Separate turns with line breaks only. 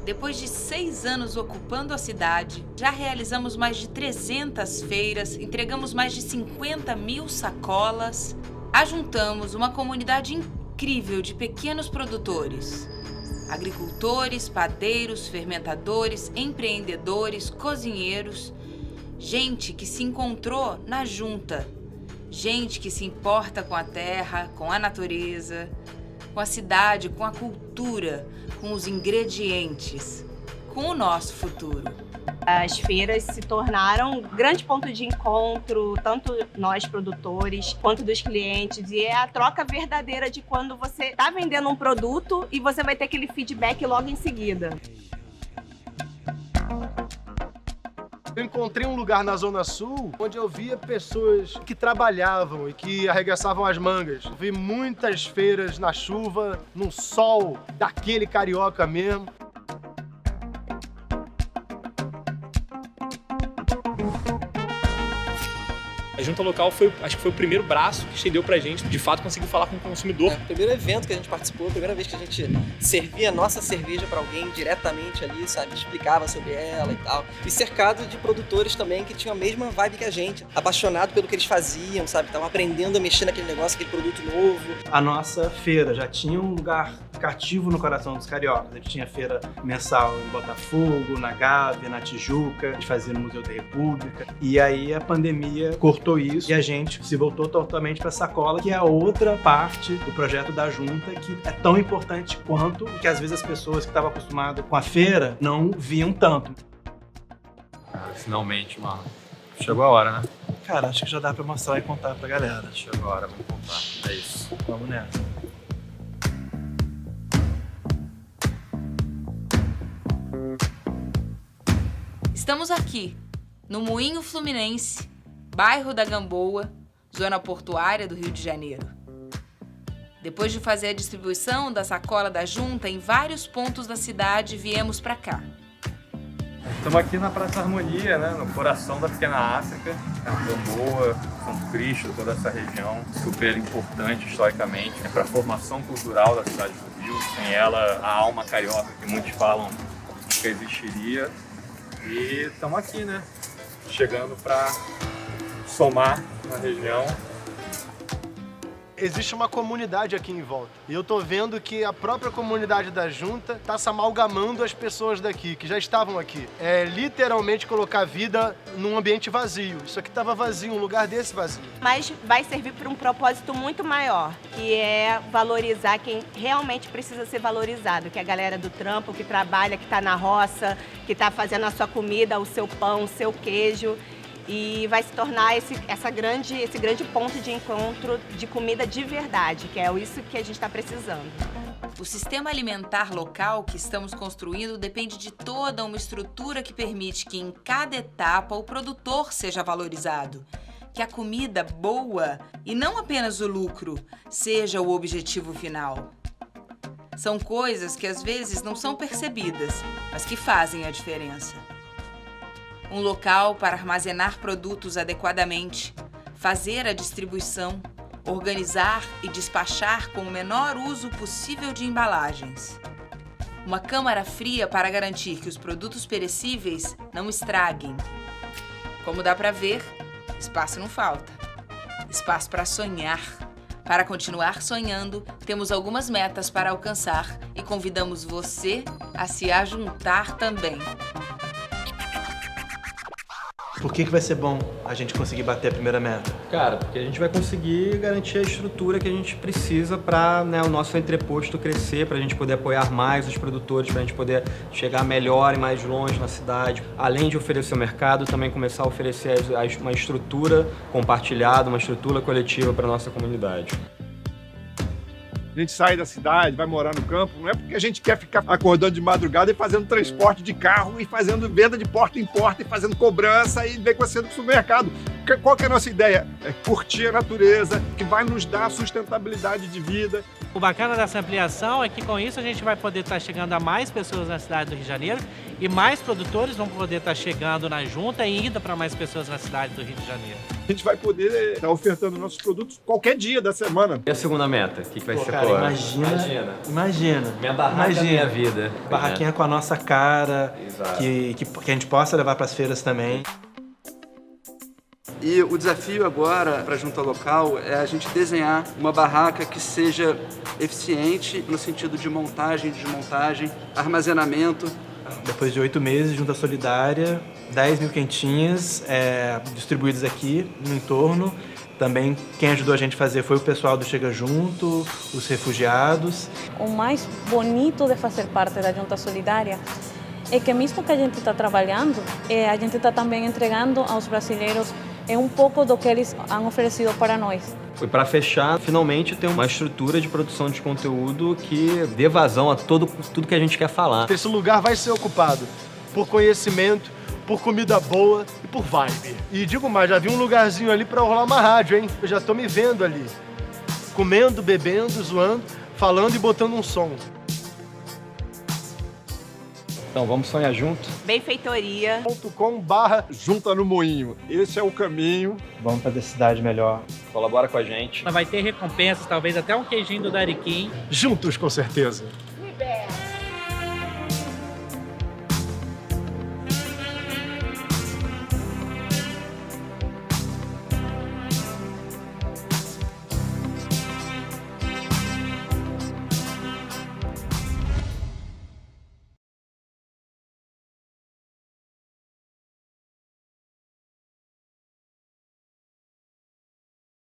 Depois de 6 anos ocupando a cidade, já realizamos mais de 300 feiras, entregamos mais de 50 mil sacolas, ajuntamos uma comunidade incrível de pequenos produtores. Agricultores, padeiros, fermentadores, empreendedores, cozinheiros, gente que se encontrou na junta, gente que se importa com a terra, com a natureza, com a cidade, com a cultura, com os ingredientes, com o nosso futuro.
As feiras se tornaram um grande ponto de encontro, tanto nós produtores quanto dos clientes, e é a troca verdadeira de quando você está vendendo um produto e você vai ter aquele feedback logo em seguida.
Eu encontrei um lugar na Zona Sul onde eu via pessoas que trabalhavam e que arregaçavam as mangas. Eu vi muitas feiras na chuva, no sol daquele carioca mesmo.
A junta local acho que foi o primeiro braço que estendeu pra gente, de fato conseguiu falar com o consumidor.
O primeiro evento que a gente participou, a primeira vez que a gente servia a nossa cerveja pra alguém diretamente ali, sabe? Explicava sobre ela e tal. E cercado de produtores também que tinham a mesma vibe que a gente, apaixonado pelo que eles faziam, sabe? Estavam aprendendo a mexer naquele negócio, aquele produto novo.
A nossa feira já tinha um lugar cativo no coração dos cariocas. A gente tinha feira mensal em Botafogo, na Gávea, na Tijuca, a gente fazia no Museu da República. E aí a pandemia cortou isso e a gente se voltou totalmente para a sacola, que é a outra parte do projeto da junta que é tão importante quanto, que às vezes as pessoas que estavam acostumadas com a feira não viam tanto.
Finalmente, mano. Chegou a hora, né?
Cara, acho que já dá para mostrar e contar pra galera.
Chegou a hora, vamos contar. É isso.
Vamos nessa.
Estamos aqui, no Moinho Fluminense, bairro da Gamboa, zona portuária do Rio de Janeiro. Depois de fazer a distribuição da sacola da junta em vários pontos da cidade, viemos para cá.
Estamos aqui na Praça Harmonia, né? No coração da pequena África, Gamboa, São Cristo, toda essa região, super importante historicamente para a formação cultural da cidade do Rio. Sem ela, a alma carioca que muitos falam nunca existiria. E estamos aqui, né? Chegando para somar na região.
Existe uma comunidade aqui em volta. E eu tô vendo que a própria comunidade da junta tá se amalgamando as pessoas daqui, que já estavam aqui. É literalmente colocar vida num ambiente vazio. Isso aqui tava vazio, um lugar desse vazio.
Mas vai servir para um propósito muito maior, que é valorizar quem realmente precisa ser valorizado, que é a galera do trampo, que trabalha, que tá na roça, que tá fazendo a sua comida, o seu pão, o seu queijo. E vai se tornar esse grande ponto de encontro de comida de verdade, que é isso que a gente está precisando.
O sistema alimentar local que estamos construindo depende de toda uma estrutura que permite que em cada etapa o produtor seja valorizado, que a comida boa, e não apenas o lucro, seja o objetivo final. São coisas que às vezes não são percebidas, mas que fazem a diferença. Um local para armazenar produtos adequadamente, fazer a distribuição, organizar e despachar com o menor uso possível de embalagens. Uma câmara fria para garantir que os produtos perecíveis não estraguem. Como dá para ver, espaço não falta. Espaço para sonhar. Para continuar sonhando, temos algumas metas para alcançar e convidamos você a se ajuntar também.
Por que vai ser bom a gente conseguir bater a primeira meta?
Cara, porque a gente vai conseguir garantir a estrutura que a gente precisa para, né, o nosso entreposto crescer, para a gente poder apoiar mais os produtores, para a gente poder chegar melhor e mais longe na cidade. Além de oferecer o mercado, também começar a oferecer uma estrutura compartilhada, uma estrutura coletiva para a nossa comunidade.
A gente sai da cidade, vai morar no campo, não é porque a gente quer ficar acordando de madrugada e fazendo transporte de carro e fazendo venda de porta em porta e fazendo cobrança e negociando com o supermercado. Qual que é a nossa ideia? É curtir a natureza, que vai nos dar sustentabilidade de vida.
O bacana dessa ampliação é que com isso a gente vai poder estar chegando a mais pessoas na cidade do Rio de Janeiro e mais produtores vão poder estar chegando na junta e indo para mais pessoas na cidade do Rio de Janeiro.
A gente vai poder estar ofertando nossos produtos qualquer dia da semana.
E a segunda meta? O que vai ser?
Cara, imagina.
Minha barraca, minha vida.
Barraquinha com a nossa cara, que a gente possa levar para as feiras também.
E o desafio agora para a junta local é a gente desenhar uma barraca que seja eficiente no sentido de montagem, desmontagem, armazenamento.
Depois de 8 meses, junta solidária, 10 mil quentinhas distribuídas aqui no entorno. Também quem ajudou a gente a fazer foi o pessoal do Chega Junto, os refugiados.
O mais bonito de fazer parte da junta solidária é que mesmo que a gente está trabalhando, a gente está também entregando aos brasileiros um pouco do que eles han oferecido para nós.
E para fechar, finalmente tem uma estrutura de produção de conteúdo que dê vazão a tudo que a gente quer falar.
Esse lugar vai ser ocupado por conhecimento, por comida boa e por vibe. E digo mais, já vi um lugarzinho ali para rolar uma rádio, hein? Eu já tô me vendo ali, comendo, bebendo, zoando, falando e botando um som.
Então, vamos sonhar junto?
Benfeitoria.com/junta no moinho. Esse é o caminho.
Vamos fazer a cidade melhor.
Colabora com a gente.
Vai ter recompensas, talvez até um queijinho do Dariquim.
Juntos, com certeza.